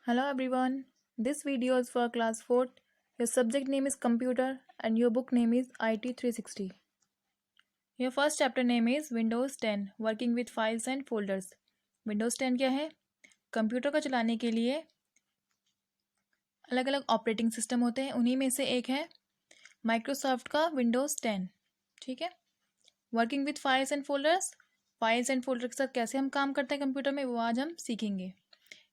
Hello everyone. This video is for class 4. Your subject name is computer and your book name is IT 360. Your first chapter name is Windows 10 Working with Files and Folders. Windows 10 क्या है? Computer को चलाने के लिए अलग अलग operating system होते हैं, उन्हीं में से एक है माइक्रोसॉफ्ट का विंडोज़ 10. ठीक है. Working with files and folders, files and folder के साथ कैसे हम काम करते हैं कंप्यूटर में, वो आज हम सीखेंगे.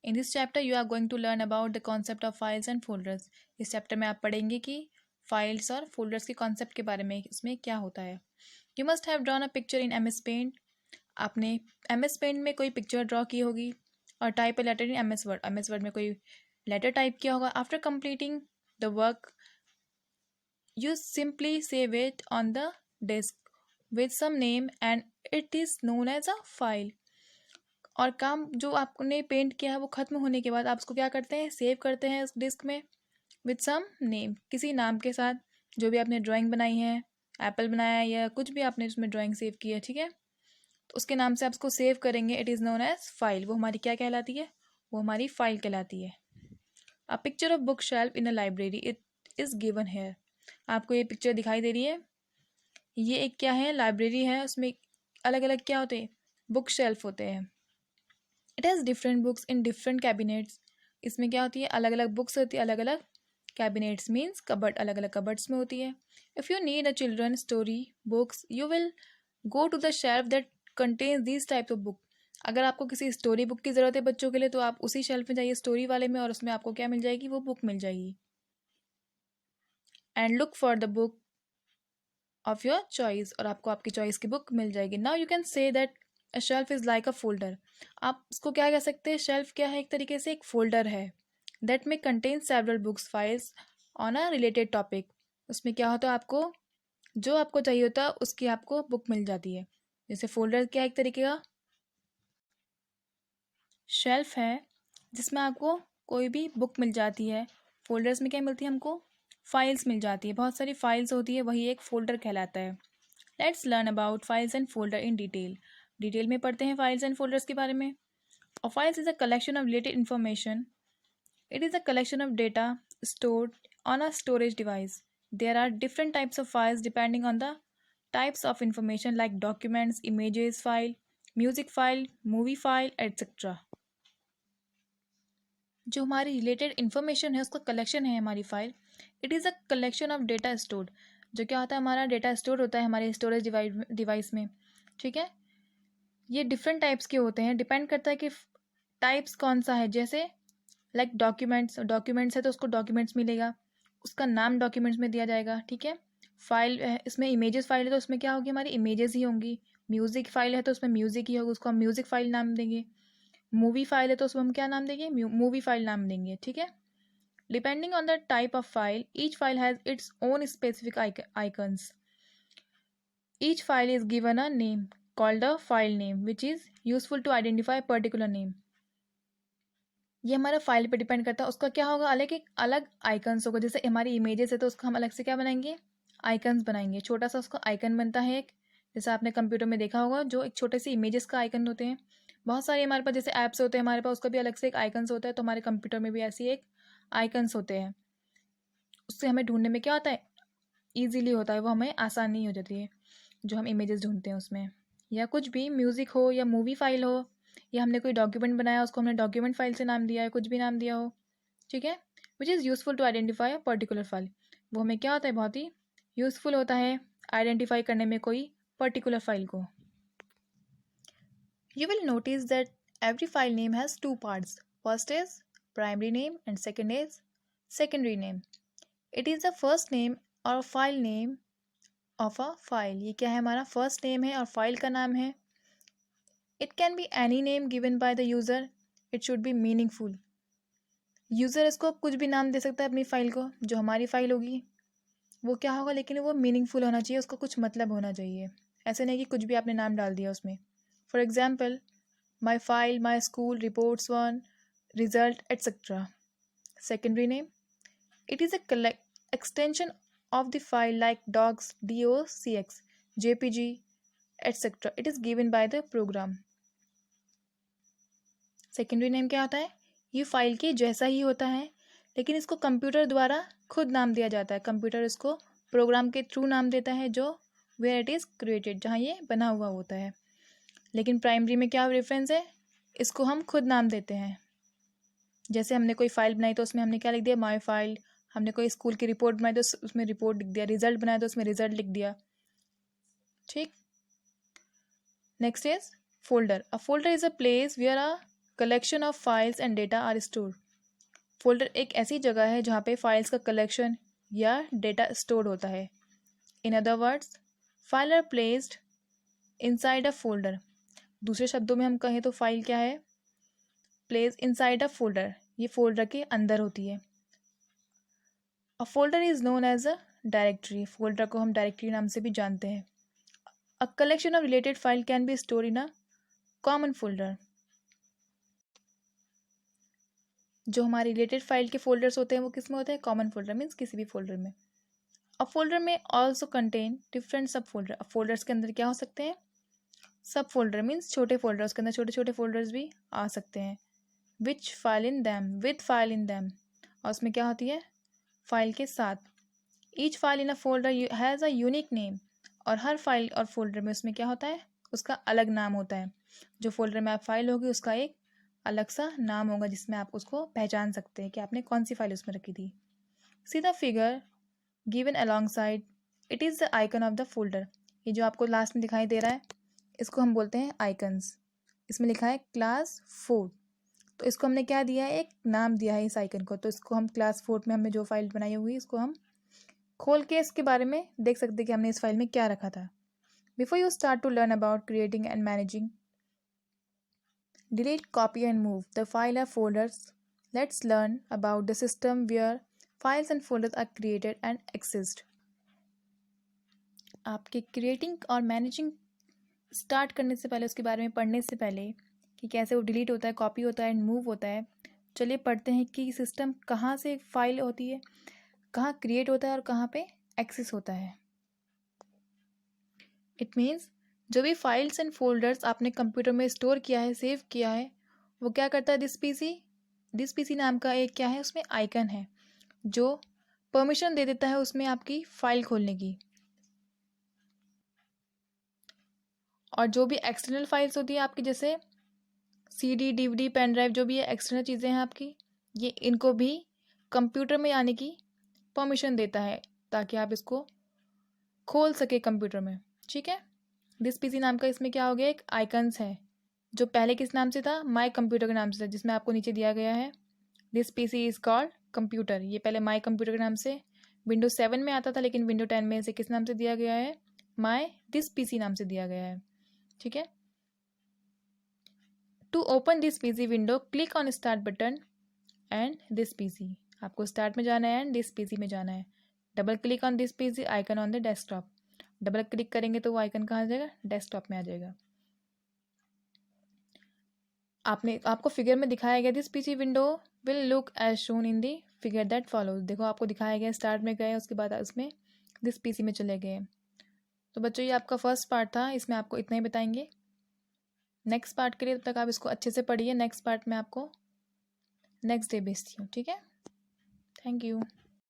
In this chapter you are going to learn about the concept of files and folders. इस चैप्टर में आप पढ़ेंगे कि फाइल्स और फोल्डर्स के कॉन्सेप्ट के बारे में, इसमें क्या होता है. You must have drawn a picture in M S paint. आपने एम एस पेंट में कोई पिक्चर ड्रॉ की होगी. और type a letter in M S word में कोई लेटर टाइप किया होगा. After completing the work you simply save it on the disk with some name and it is known as a file. और काम जो आपने पेंट किया है वो ख़त्म होने के बाद आप उसको क्या करते हैं, सेव करते हैं उस डिस्क में विद सम नेम, किसी नाम के साथ. जो भी आपने ड्राइंग बनाई है, एप्पल बनाया है या कुछ भी आपने उसमें ड्राइंग सेव की है, ठीक है, तो उसके नाम से आप उसको सेव करेंगे. It is known as file. वो हमारी क्या कहलाती है? वो हमारी फाइल कहलाती है. A picture of book shelf in a library it is given here. आपको ये पिक्चर दिखाई दे रही है. ये एक क्या है, लाइब्रेरी है. उसमें अलग अलग क्या होते हैं, बुक शेल्फ होते हैं. It has different books in different cabinets. इसमें क्या होती है, अलग अलग बुक्स होती है. अलग अलग कैबिनेट्स मीन्स कबर्ड, अलग अलग कबर्ड्स में होती है. If you need a children story books you will go to the shelf that contains these types of book. अगर आपको किसी स्टोरी बुक की ज़रूरत है बच्चों के लिए, तो आप उसी शेल्फ में जाइए, स्टोरी वाले में, और उसमें आपको क्या मिल जाएगी, वो बुक मिल जाएगी. And look for the book of your choice, और आपको आपकी चॉइस की बुक मिल जाएगी. Now you can say that a shelf is like a folder. आप उसको क्या कह सकते हैं, शेल्फ क्या है, एक तरीके से एक फोल्डर है. दैट में contain several books files on a related topic. उसमें क्या होता है, आपको जो आपको चाहिए होता है उसकी आपको बुक मिल जाती है. जैसे फोल्डर क्या एक तरीके का शेल्फ है जिसमें आपको कोई भी बुक मिल जाती है. फोल्डर्स में क्या मिलती है, हमको फाइल्स मिल जाती है. बहुत सारी फाइल्स होती है, वही एक फोल्डर कहलाता है. Let's learn about files and folder in detail. Detail में पढ़ते हैं फाइल्स एंड फोल्डर्स के बारे में. A files is a collection of related information. It is a collection of data stored on a storage device. There are different types of files depending on the types of information like documents, images file, music file, movie file, etc. जो हमारी related information है उसका collection है हमारी file. It is a collection of data stored. जो क्या होता है, हमारा डेटा स्टोर होता है हमारे स्टोरेज डिवाइस में. ठीक है. ये डिफरेंट टाइप्स के होते हैं, डिपेंड करता है कि टाइप्स कौन सा है. जैसे लाइक डॉक्यूमेंट्स है तो उसको डॉक्यूमेंट्स मिलेगा, उसका नाम डॉक्यूमेंट्स में दिया जाएगा. ठीक है. फाइल है, इसमें इमेजेस फाइल है तो उसमें क्या होगी, हमारी इमेजेस ही होंगी. म्यूज़िक फाइल है तो उसमें म्यूज़िक ही होगा, उसको हम म्यूज़िक फाइल नाम देंगे. मूवी फाइल है तो उसको हम क्या नाम देंगे, मूवी फाइल नाम देंगे. ठीक है. Depending on the type of file each file has its own specific icons. Each file is given a name called a file name which is useful to identify a particular name. ये हमारा file पे depend करता है, उसका क्या होगा, अलग एक अलग आइकन्स होगा. जैसे हमारी इमेजेस है तो उसका हम अलग से क्या बनाएंगे, आइकन्स बनाएंगे. छोटा सा उसका आइकन बनता है एक, जैसे आपने कंप्यूटर में देखा होगा जो एक छोटे से इमेजेस का आइकन होते हैं. बहुत सारे हमारे पास जैसे ऐप्स होते हैं हमारे पास, उसका भी अलग से एक आइकन्स होता है. तो हमारे कंप्यूटर में भी ऐसी एक आइकन्स होते हैं. उससे हमें ढूंढने में क्या होता है, ईजीली होता है, वो हमें आसानी हो जाती है जो हम इमेजेस ढूंढते हैं उसमें. या कुछ भी म्यूज़िक हो या मूवी फाइल हो, या हमने कोई डॉक्यूमेंट बनाया उसको हमने डॉक्यूमेंट फाइल से नाम दिया है, कुछ भी नाम दिया हो. ठीक है. Which is useful to identify a particular file. वो हमें क्या होता है, बहुत ही यूज़फुल होता है आइडेंटिफाई करने में कोई पर्टिकुलर फाइल को. You will notice that every file name has two parts. First is primary name and second is secondary name. It is the first name और file name of a file. ये क्या है, हमारा first name है और file का नाम है. It can be any name given by the user. It should be meaningful. User इसको कुछ भी नाम दे सकता है अपनी फ़ाइल को. जो हमारी फ़ाइल होगी वो क्या होगा, लेकिन वो मीनिंगफुल होना चाहिए, उसका कुछ मतलब होना चाहिए. ऐसे नहीं कि कुछ भी आपने नाम डाल दिया उसमें. For example my file, my school, reports one, result etcetera. Secondary name, it is a extension of the file like docs, docx, jpg, etc. It is given by the program. Secondary name क्या होता है, ये file के जैसा ही होता है, लेकिन इसको कंप्यूटर द्वारा खुद नाम दिया जाता है। कंप्यूटर इसको प्रोग्राम के थ्रू नाम देता है, जो वेयर इट इज़ क्रिएटेड, जहाँ ये बना हुआ होता है। लेकिन प्राइमरी में क्या रेफरेंस है, इसको हम खुद नाम देते हैं। जैसे हमने कोई फाइल बनाई तो उसमें हमने क्या लिख दिया, माई फाइल। हमने कोई स्कूल की रिपोर्ट बनाई तो उसमें रिपोर्ट लिख दिया। रिजल्ट बनाया तो उसमें रिजल्ट लिख दिया। ठीक। Next is folder. A folder is a place where a collection of files and data are stored. Folder एक ऐसी जगह है जहाँ पे फाइल्स का कलेक्शन या डेटा स्टोर होता है। In other words, file are placed inside a folder. दूसरे शब्दों में हम कहें तो फाइल क्या है, प्लेस इनसाइड अ फोल्डर, ये फोल्डर के अंदर होती है। A folder is known as a directory. Folder को हम डायरेक्टरी नाम से भी जानते हैं। A collection of related file can be store in a common folder. जो हमारे रिलेटेड फाइल के फोल्डर्स होते हैं वो किस में होते हैं, कॉमन फोल्डर, मीन्स किसी भी फोल्डर में। अब फोल्डर में ऑल्सो कंटेन डिफरेंट सब फोल्डर। अब फोल्डर्स के अंदर क्या हो सकते हैं, सब फोल्डर मीन्स छोटे फोल्डर, उसके अंदर छोटे छोटे फोल्डर्स भी आ सकते हैं। Which file in them, with file in them, और उसमें क्या होती है, फाइल के साथ। Each file in a folder has a unique name, और हर फाइल और फोल्डर में उसमें क्या होता है, उसका अलग नाम होता है। जो फोल्डर में आप फाइल होगी उसका एक अलग सा नाम होगा जिसमें आप उसको पहचान सकते हैं कि आपने कौन सी फाइल उसमें रखी थी। See the figure given alongside, it is the icon of the folder. ये जो आपको लास्ट में दिखाई दे रहा है इसको हम बोलते हैं आइकन्स। इसमें लिखा है क्लास 4, तो इसको हमने क्या दिया है, एक नाम दिया है इस आइकन को। तो इसको हम क्लास 4 में हमने जो फाइल बनाई हुई इसको हम खोल के इसके बारे में देख सकते हैं कि हमने इस फाइल में क्या रखा था। Before you start to learn about creating and managing delete, copy and move the file or folders, let's learn about the system where files and folders are created and exist. आपके creating और managing start करने से पहले, उसके बारे में पढ़ने से पहले कि कैसे वो डिलीट होता है, कॉपी होता है एंड मूव होता है, चलिए पढ़ते हैं कि सिस्टम कहाँ से फाइल होती है, कहाँ क्रिएट होता है और कहाँ पे एक्सेस होता है। इट मीन्स जो भी फाइल्स एंड फोल्डर्स आपने कंप्यूटर में स्टोर किया है, सेव किया है, वो क्या करता है, दिस पीसी नाम का एक क्या है, उसमें आइकन है जो परमिशन दे देता है उसमें आपकी फाइल खोलने की। और जो भी एक्सटर्नल फाइल्स होती है आपकी, जैसे सीडी, डीवीडी, पेन ड्राइव, जो भी ये एक्सटर्नल चीज़ें हैं आपकी, ये इनको भी कंप्यूटर में आने की परमिशन देता है ताकि आप इसको खोल सके कंप्यूटर में। ठीक है। दिस पीसी नाम का इसमें क्या हो गया, एक आइकन्स है जो पहले किस नाम से था, माई कंप्यूटर के नाम से था, जिसमें आपको नीचे दिया गया है this PC is called computer. ये पहले माई कंप्यूटर के नाम से विंडो 7 में आता था, लेकिन विंडो 10 में इसे किस नाम से दिया गया है, माई दिस पीसी नाम से दिया गया है। ठीक है। To open this PC window click on start button and this PC. आपको स्टार्ट में जाना है एंड दिस पीसी में जाना है। Double click on this PC icon on the desktop. Double click करेंगे तो वो आइकन कहाँ आ जाएगा, डेस्कटॉप में आ जाएगा। आपको फिगर में दिखाया गया this PC window will look as shown in the figure that follows. देखो आपको दिखाया गया, स्टार्ट में गए उसके बाद उसमें दिस पीसी में चले गए। तो बच्चों ये आपका फर्स्ट पार्ट था, इसमें आपको इतना ही बताएंगे। नेक्स्ट पार्ट के लिए तब तक आप इसको अच्छे से पढ़िए। नेक्स्ट पार्ट में आपको नेक्स्ट डे भेजती हूँ। ठीक है। Thank you.